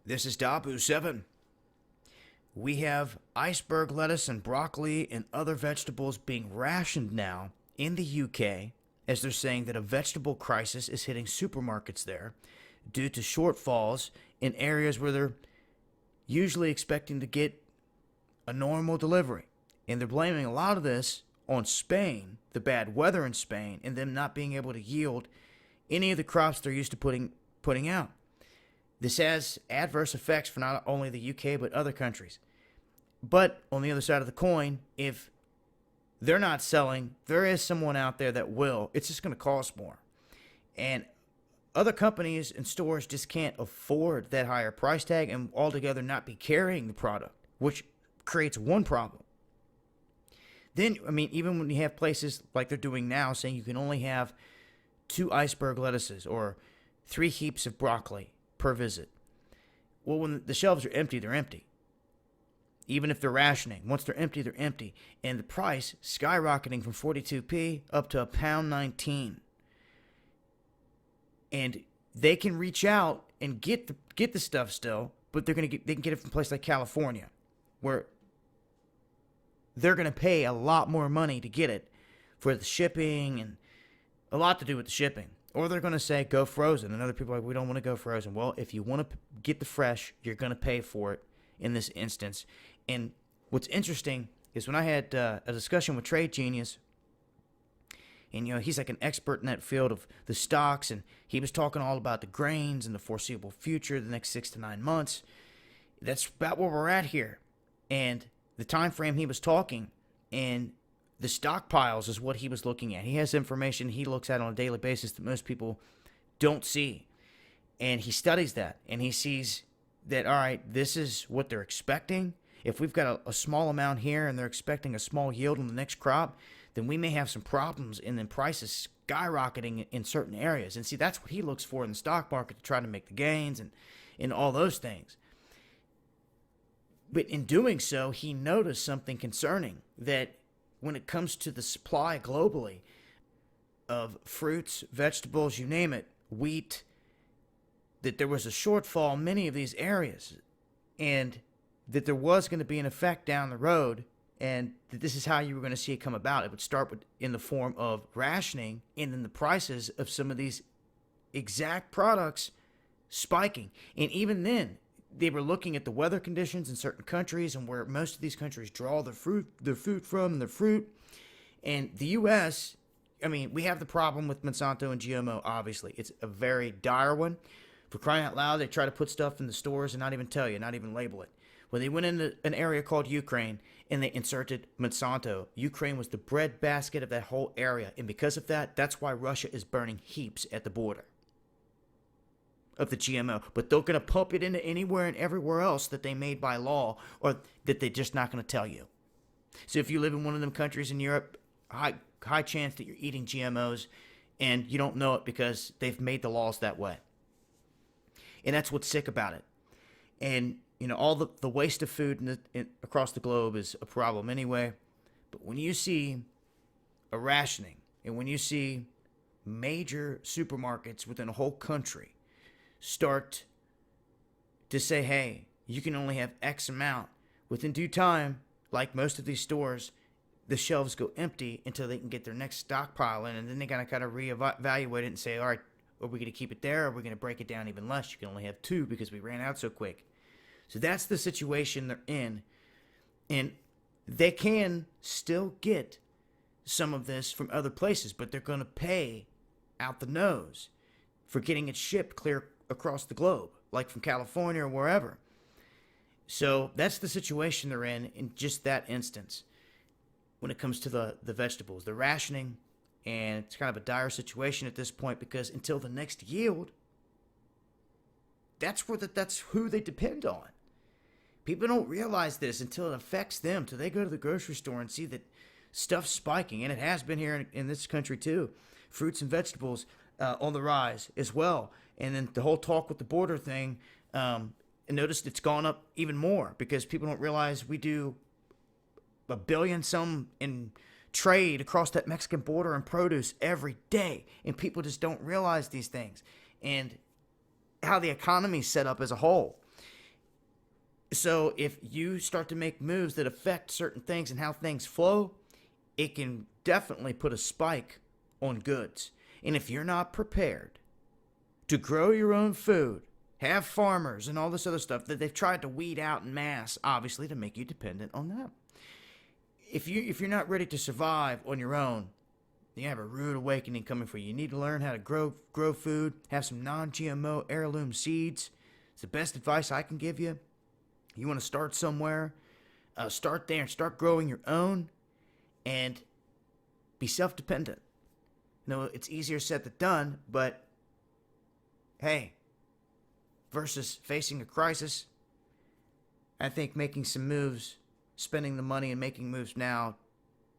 This is Dabu7. We have iceberg lettuce and broccoli and other vegetables being rationed now in the UK, as they're saying that a vegetable crisis is hitting supermarkets there due to shortfalls in areas where they're usually expecting to get a normal delivery. And they're blaming a lot of this on Spain, the bad weather in Spain, and them not being able to yield any of the crops they're used to putting out. This has adverse effects for not only the UK but other countries. But on the other side of the coin, if they're not selling, there is someone out there that will. It's just going to cost more. And other companies and stores just can't afford that higher price tag and altogether not be carrying the product, which creates one problem. Then, even when you have places like they're doing now saying you can only have 2 iceberg lettuces or 3 heaps of broccoli per visit. Well, when the shelves are empty, they're empty. Even if they're rationing, once they're empty, they're empty. And the price skyrocketing from 42p up to £1.19. And they can reach out and get the stuff still, but they can get it from a place like California, where they're going to pay a lot more money to get it for the shipping and a lot to do with the shipping. Or they're going to say, go frozen. And other people are like, we don't want to go frozen. Well, if you want to get the fresh, you're going to pay for it in this instance. And what's interesting is when I had a discussion with Trade Genius, and he's like an expert in that field of the stocks, and he was talking all about the grains and the foreseeable future, the next 6 to 9 months. That's about where we're at here. And the time frame he was talking, and the stockpiles is what he was looking at. He has information he looks at on a daily basis that most people don't see. And he studies that, and he sees that, all right, this is what they're expecting. If we've got a small amount here and they're expecting a small yield on the next crop, then we may have some problems, and then prices skyrocketing in certain areas. And see, that's what he looks for in the stock market to try to make the gains and all those things. But in doing so, he noticed something concerning, that when it comes to the supply globally of fruits, vegetables, you name it, wheat, that there was a shortfall in many of these areas, and that there was going to be an effect down the road, and that this is how you were going to see it come about. It would start in the form of rationing, and then the prices of some of these exact products spiking. And even then, they were looking at the weather conditions in certain countries and where most of these countries draw their food from, and their fruit. And the U.S., we have the problem with Monsanto and GMO, obviously. It's a very dire one. For crying out loud, they try to put stuff in the stores and not even tell you, not even label it. When they went into an area called Ukraine and they inserted Monsanto, Ukraine was the breadbasket of that whole area. And because of that, that's why Russia is burning heaps at the border of the GMO. But they're going to pump it into anywhere and everywhere else that they made by law, or that they're just not going to tell you. So if you live in one of them countries in Europe, high chance that you're eating GMOs and you don't know it because they've made the laws that way. And that's what's sick about it. And all the waste of food across the globe is a problem anyway. But when you see a rationing, and when you see major supermarkets within a whole country start to say, hey, you can only have X amount, within due time, like most of these stores, the shelves go empty until they can get their next stockpile in, and then they gotta kind of reevaluate it and say, all right, are we going to keep it there, or are we going to break it down even less? You can only have 2 because we ran out so quick. So that's the situation they're in. And they can still get some of this from other places, but they're going to pay out the nose for getting it shipped clear across the globe, like from California or wherever. So that's the situation they're in just that instance. When it comes to the vegetables, the rationing, and it's kind of a dire situation at this point, because until the next yield, that's who they depend on. People don't realize this until it affects them, till they go to the grocery store and see that stuff's spiking, and it has been here in this country too. Fruits and vegetables on the rise as well. And then the whole talk with the border thing, and notice it's gone up even more because people don't realize we do $1 billion some in trade across that Mexican border in produce every day, and people just don't realize these things and how the economy's set up as a whole. So if you start to make moves that affect certain things and how things flow, it can definitely put a spike on goods. And if you're not prepared to grow your own food, have farmers and all this other stuff that they've tried to weed out in mass, obviously to make you dependent on them. If you're not ready to survive on your own, you have a rude awakening coming for you. You need to learn how to grow food, have some non-GMO heirloom seeds. It's the best advice I can give you. You want to start somewhere, start there and start growing your own, and be self-dependent. No, it's easier said than done, but hey, versus facing a crisis, I think making some moves, spending the money and making moves now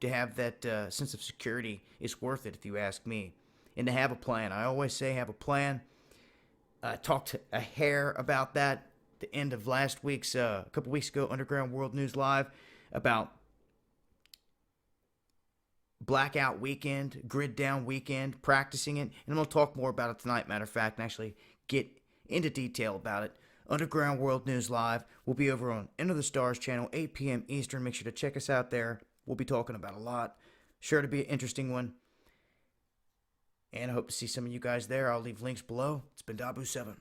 to have that sense of security is worth it, if you ask me. And to have a plan. I always say have a plan. I talked a hair about that the end of last week's, a couple weeks ago, Underground World News Live, about blackout weekend, grid down weekend, practicing it. And I'm going to talk more about it tonight, matter of fact, and actually get into detail about it. Underground World News Live will be over on Into the Stars channel, 8 p.m. Eastern. Make sure to check us out there. We'll be talking about a lot. Sure to be an interesting one. And I hope to see some of you guys there. I'll leave links below. It's been Dabu7.